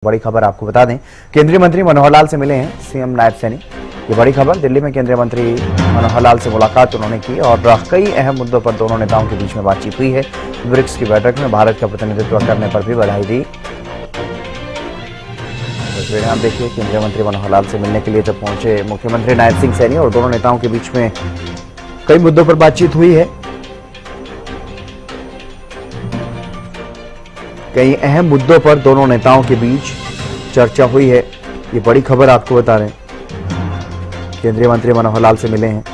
बड़ी खबर आपको बता दें, केंद्रीय मंत्री मनोहर लाल से मिले हैं सीएम नायब सैनी। ये बड़ी खबर, दिल्ली में केंद्रीय मंत्री मनोहर लाल से मुलाकात उन्होंने की और कई अहम मुद्दों पर दोनों नेताओं के बीच में बातचीत हुई है। ब्रिक्स की बैठक में भारत का प्रतिनिधित्व करने पर भी बधाई दी। तस्वीरें आप देखिए, केंद्रीय मंत्री मनोहर लाल से मिलने के लिए जब पहुंचे मुख्यमंत्री नायब सिंह सैनी और दोनों नेताओं के बीच में कई मुद्दों पर बातचीत हुई है। कई अहम मुद्दों पर दोनों नेताओं के बीच चर्चा हुई है। ये बड़ी खबर आपको बता रहे हैं, केंद्रीय मंत्री मनोहर लाल से मिले हैं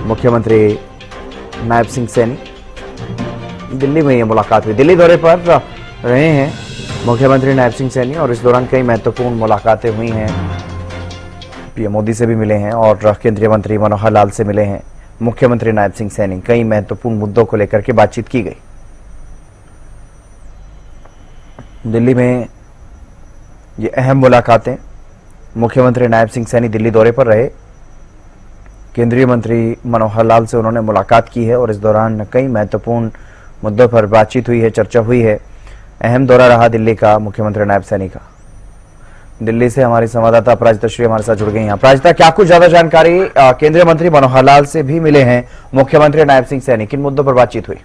मुख्यमंत्री नायब सिंह सैनी। दिल्ली में ये मुलाकात हुई। दिल्ली दौरे पर रहे हैं मुख्यमंत्री नायब सिंह सैनी और इस दौरान कई महत्वपूर्ण मुलाकातें हुई हैं। पीएम मोदी से भी मिले हैं और केंद्रीय मंत्री मनोहर लाल से मिले हैं मुख्यमंत्री नायब सिंह सैनी। कई महत्वपूर्ण मुद्दों को लेकर के बातचीत की गई। दिल्ली में ये अहम मुलाकातें, मुख्यमंत्री नायब सिंह सैनी दिल्ली दौरे पर रहे, केंद्रीय मंत्री मनोहर लाल से उन्होंने मुलाकात की है और इस दौरान कई महत्वपूर्ण मुद्दों पर बातचीत हुई है, चर्चा हुई है। अहम दौरा रहा दिल्ली का मुख्यमंत्री नायब सैनी का। दिल्ली से हमारी संवाददाता अपराजिता श्री हमारे साथ जुड़ गई हैं। अपराजिता, क्या कुछ ज्यादा जानकारी? केंद्रीय मंत्री मनोहर लाल से भी मिले हैं मुख्यमंत्री नायब सिंह सैनी, किन मुद्दों पर बातचीत हुई?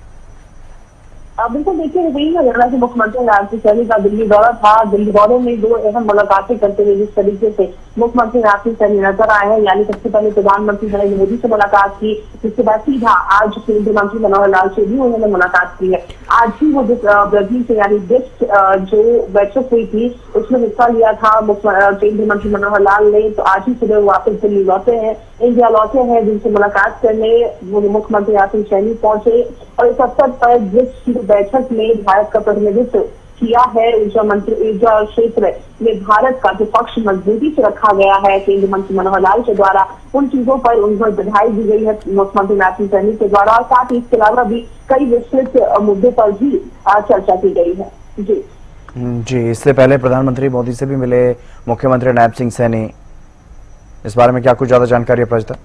बिल्कुल, देखिए वही हरियाणा के मुख्यमंत्री नायब सिंह सैनी का दिल्ली दौरा था। दिल्ली दौरे में दो अहम मुलाकातें करते हुए जिस तरीके से मुख्यमंत्री नायब सिंह सैनी नजर आए हैं, यानी सबसे पहले प्रधानमंत्री नरेंद्र मोदी से मुलाकात की, जिसके बाद सीधा आज केंद्रीय मंत्री मनोहर लाल से भी उन्होंने मुलाकात की है। आज ही वो ब्राजील से यानी ब्रिक्स जो बैठक हुई थी उसमें हिस्सा लिया था केंद्रीय मंत्री मनोहर लाल ने। तो आज ही सुबह वापस दिल्ली लौटे हैं, इंडिया लौटे हैं, जिनसे मुलाकात करने मुख्यमंत्री नायब सिंह सैनी पहुंचे और इस अवसर पर ब्रिक्स की बैठक में भारत का प्रतिनिधित्व किया है। ऊर्जा क्षेत्र में भारत का जो पक्ष मजबूती से रखा गया है केंद्रीय मंत्री मनोहर लाल के द्वारा, उन चीजों पर उनको बधाई दी गई है मुख्यमंत्री नायब सिंह सैनी के द्वारा। और साथ ही इसके अलावा भी कई विस्तृत मुद्दे पर भी चर्चा की गई है। जी, इससे पहले प्रधानमंत्री मोदी से भी मिले मुख्यमंत्री नायब सिंह सैनी। इस बारे में क्या कुछ ज्यादा जानकारी है प्रजता?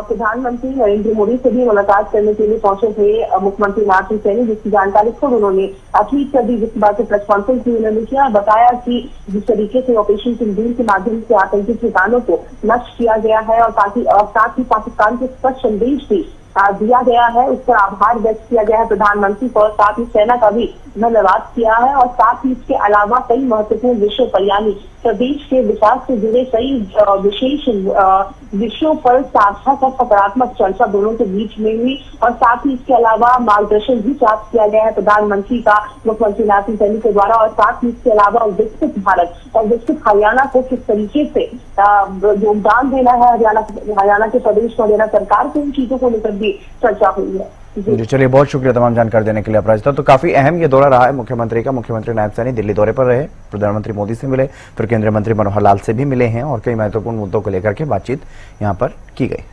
प्रधानमंत्री नरेंद्र मोदी से भी मुलाकात करने के लिए पहुंचे थे मुख्यमंत्री नायब सिंह सैनी, जिसकी जानकारी खुद उन्होंने ट्वीट कर दी। जिसके बाद से प्रेस कॉन्फ्रेंस भी उन्होंने किया, बताया कि जिस तरीके से ऑपरेशन सिंदूर के माध्यम से आतंकी ठिकानों को नष्ट किया गया है और साथ ही पाकिस्तान के स्पष्ट संदेश भी दिया गया है, उस पर आभार व्यक्त किया गया है प्रधानमंत्री को, और साथ ही सेना का भी धन्यवाद किया है। और साथ ही इसके अलावा कई महत्वपूर्ण विषयों पर यानी प्रदेश के विकास से जुड़े कई विशेष विषयों पर सार्थक और सकारात्मक चर्चा दोनों के बीच में हुई। और साथ ही इसके अलावा मार्गदर्शन भी प्राप्त किया गया है प्रधानमंत्री का मुख्यमंत्री नायब सिंह सैनी के द्वारा। और साथ ही इसके अलावा विकसित भारत और विकसित हरियाणा को किस तरीके से योगदान देना है हरियाणा के प्रदेश को, हरियाणा सरकार को, इन चीजों को लेकर भी चर्चा हुई है। जी चलिए, बहुत शुक्रिया तमाम जानकारी देने के लिए अपराजिता। तो काफी अहम ये दौरा रहा है मुख्यमंत्री का। मुख्यमंत्री नायब सैनी दिल्ली दौरे पर रहे, प्रधानमंत्री मोदी से मिले, फिर केंद्रीय मंत्री मनोहर लाल से भी मिले हैं और कई महत्वपूर्ण मुद्दों को लेकर के बातचीत यहाँ पर की गई।